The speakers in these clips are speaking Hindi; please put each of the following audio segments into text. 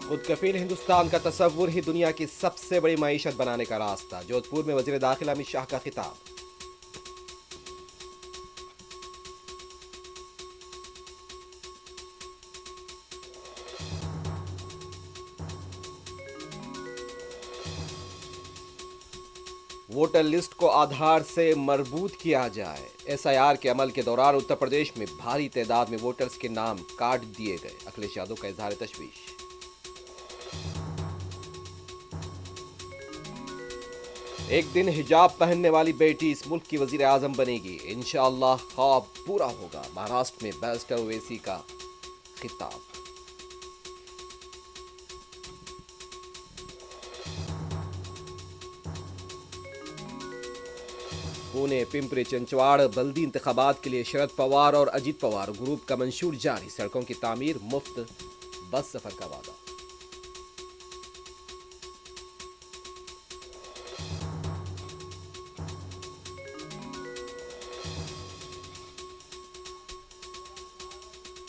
खुद कफील हिंदुस्तान का तस्वुर ही दुनिया की सबसे बड़ी मईशत बनाने का रास्ता। जोधपुर में वजीर दाखिला अमित शाह का खिताब। वोटर लिस्ट को आधार से मरबूत किया जाए। एसआईआर के अमल के दौरान उत्तर प्रदेश में भारी तादाद में वोटर्स के नाम काट दिए गए। अखिलेश यादव का इजहार तशवीश। एक दिन हिजाब पहनने वाली बेटी इस मुल्क की वजीर आजम बनेगी। इंशाअल्लाह ख्वाब पूरा होगा। महाराष्ट्र में बैरिस्टर ओवैसी का खिताब। पुणे पिंपरी चिंचवाड़ बल्दी इंतखाबात के लिए शरद पवार और अजीत पवार ग्रुप का मंशूर जारी। सड़कों की तामीर, मुफ्त बस सफर का वादा।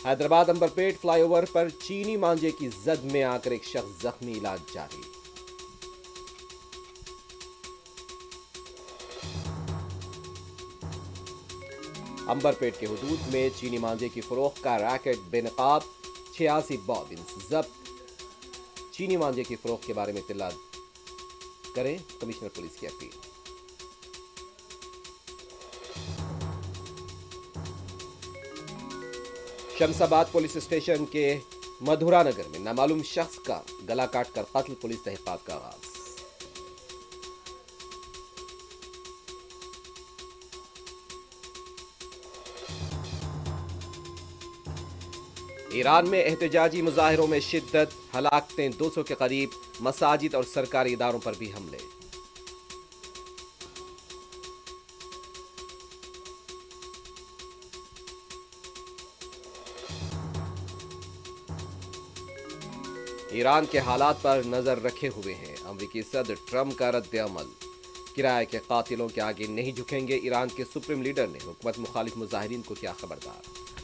हैदराबाद अंबरपेट फ्लाईओवर पर चीनी मांझे की जद में आकर एक शख्स जख्मी, इलाज जारी। अंबरपेट के हुदूद में चीनी मांझे की फरोख्त का रैकेट बेनकाब, 86 बॉबिन जब्त। चीनी मांझे की फरोख्त के बारे में इत्तला करें, कमिश्नर पुलिस की अपील। शमशाबाद पुलिस स्टेशन के मधुरा नगर में नामालूम शख्स का गला काटकर कत्ल, पुलिस तहकीकात का आगाज। ईरान में एहतजाजी मुजाहिरों में शिद्दत, हलाकतें 200 के करीब। मसाजिद और सरकारी इदारों पर भी हमले। ईरान के हालात पर नजर रखे हुए हैं अमेरिकी सदर ट्रंप का रद्द अमल। किराए के कातिलों के आगे नहीं झुकेंगे। ईरान के सुप्रीम लीडर ने हुकूमत मुखालिफ मुजाहिरीन को किया खबरदार।